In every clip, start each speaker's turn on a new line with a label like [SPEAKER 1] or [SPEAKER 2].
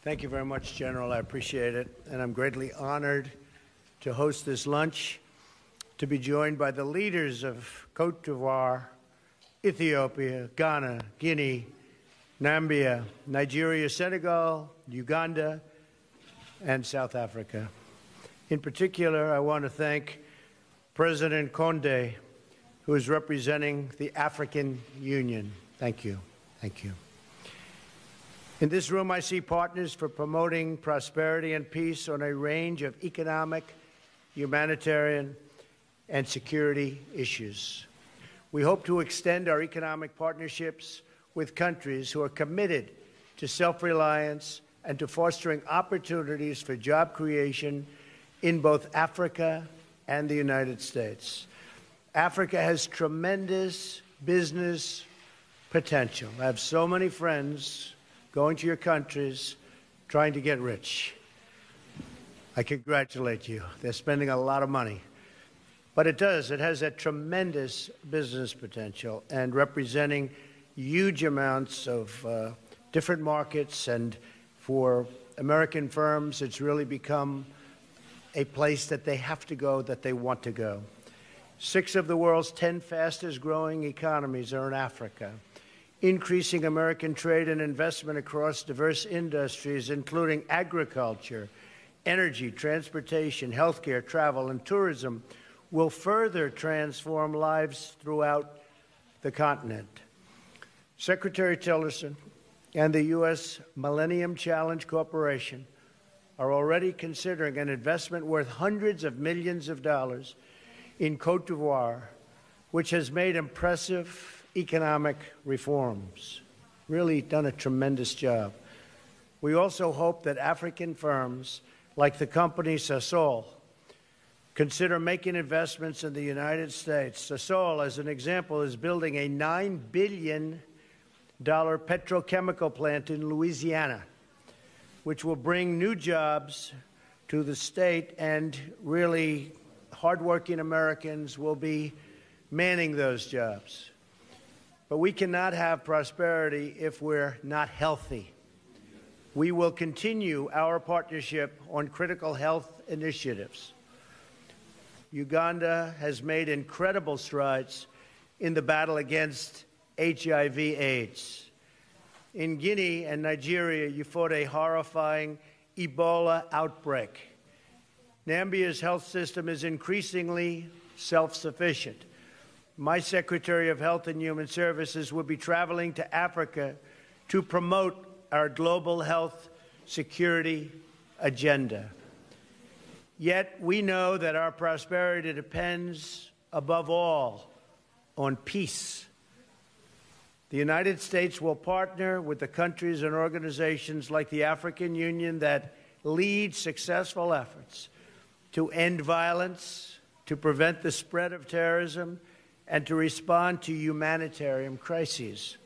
[SPEAKER 1] Thank you very much, General. I appreciate it. And I'm greatly honored to host this lunch, to be joined by the leaders of Côte d'Ivoire, Ethiopia, Ghana, Guinea, Nambia, Nigeria, Senegal, Uganda, and South Africa. In particular, I want to thank President Condé, who is representing the African Union. Thank you. Thank you. In this room, I see partners for promoting prosperity and peace on a range of economic, humanitarian, and security issues. We hope to extend our economic partnerships with countries who are committed to self-reliance and to fostering opportunities for job creation in both Africa and the United States. Africa has tremendous business potential. I have so many friends going to your countries trying to get rich. I congratulate you. They're spending a lot of money. But it has that tremendous business potential and representing huge amounts of different markets. And for American firms, it's really become a place that they have to go, that they want to go. 6 of the world's 10 fastest growing economies are in Africa. Increasing American trade and investment across diverse industries, including agriculture, energy, transportation, healthcare, travel, and tourism, will further transform lives throughout the continent. Secretary Tillerson and the U.S. Millennium Challenge Corporation are already considering an investment worth hundreds of millions of dollars in Côte d'Ivoire, which has made impressive economic reforms, really done a tremendous job. We also hope that African firms like the company Sasol consider making investments in the United States. Sasol, as an example, is building a $9 billion petrochemical plant in Louisiana, which will bring new jobs to the state, and really hardworking Americans will be manning those jobs. But we cannot have prosperity if we're not healthy. We will continue our partnership on critical health initiatives. Uganda has made incredible strides in the battle against HIV/AIDS. In Guinea and Nigeria, you fought a horrifying Ebola outbreak. Nambia's health system is increasingly self-sufficient. My Secretary of Health and Human Services will be traveling to Africa to promote our global health security agenda. Yet we know that our prosperity depends, above all, on peace. The United States will partner with the countries and organizations like the African Union that lead successful efforts to end violence, to prevent the spread of terrorism, and to respond to humanitarian crises.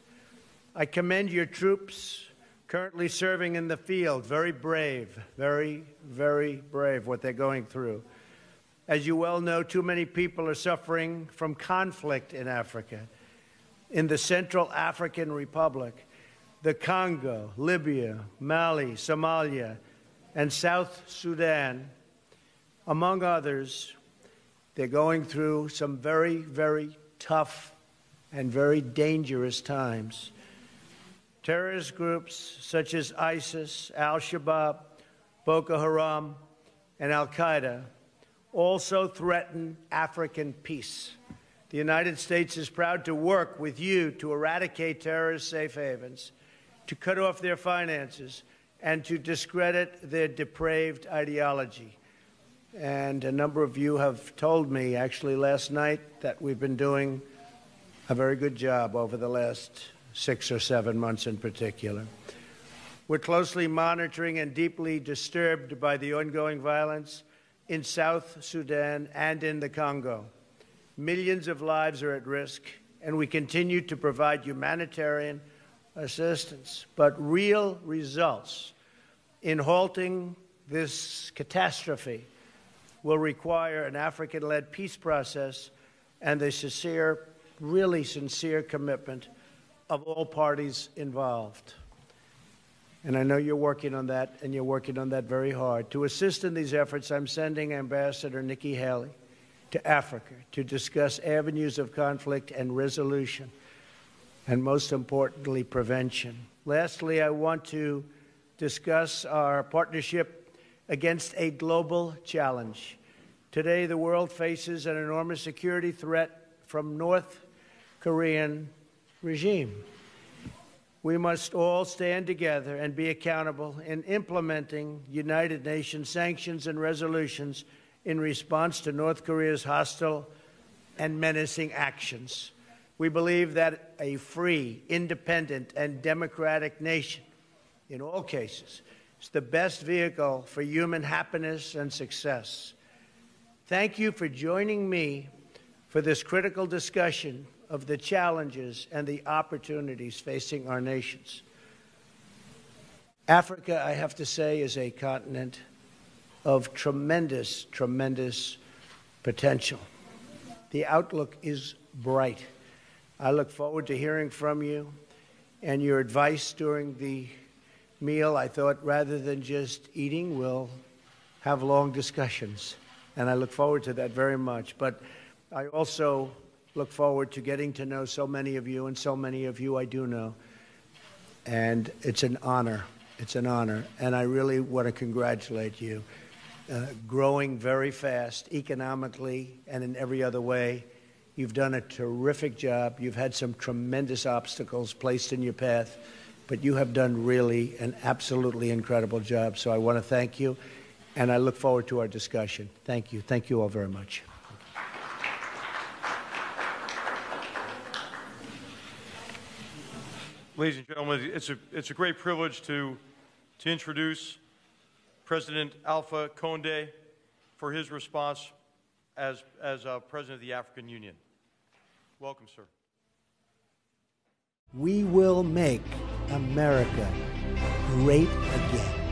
[SPEAKER 1] I commend your troops currently serving in the field. Very brave, very, very brave what they're going through. As you well know, too many people are suffering from conflict in Africa. In the Central African Republic, the Congo, Libya, Mali, Somalia, and South Sudan, among others, they're going through some very, very tough and very dangerous times. Terrorist groups such as ISIS, Al-Shabaab, Boko Haram, and Al-Qaeda also threaten African peace. The United States is proud to work with you to eradicate terrorist safe havens, to cut off their finances, and to discredit their depraved ideology. And a number of you have told me, actually last night, that we've been doing a very good job over the last 6 or 7 months in particular. We're closely monitoring and deeply disturbed by the ongoing violence in South Sudan and in the Congo. Millions of lives are at risk, and we continue to provide humanitarian assistance. But real results in halting this catastrophe will require an African-led peace process and the sincere, really sincere commitment of all parties involved. And I know you're working on that, and you're working on that very hard. To assist in these efforts, I'm sending Ambassador Nikki Haley to Africa to discuss avenues of conflict and resolution, and most importantly, prevention. Lastly, I want to discuss our partnership against a global challenge. Today, the world faces an enormous security threat from North Korean regime. We must all stand together and be accountable in implementing United Nations sanctions and resolutions in response to North Korea's hostile and menacing actions. We believe that a free, independent, and democratic nation, in all cases, is the best vehicle for human happiness and success. Thank you for joining me for this critical discussion of the challenges and the opportunities facing our nations. Africa, I have to say, is a continent of tremendous, tremendous potential. The outlook is bright. I look forward to hearing from you and your advice during the meal. I thought rather than just eating, we'll have long discussions, and I look forward to that very much. But I also look forward to getting to know so many of you, and so many of you I do know. And it's an honor. It's an honor. And I really want to congratulate you. Growing very fast, economically and in every other way. You've done a terrific job. You've had some tremendous obstacles placed in your path, but you have done really an absolutely incredible job. So I want to thank you, and I look forward to our discussion. Thank you. Thank you all very much.
[SPEAKER 2] Ladies and gentlemen, it's a great privilege to introduce President Alpha Condé for his response as President of the African Union. Welcome, sir.
[SPEAKER 1] We will make America great again.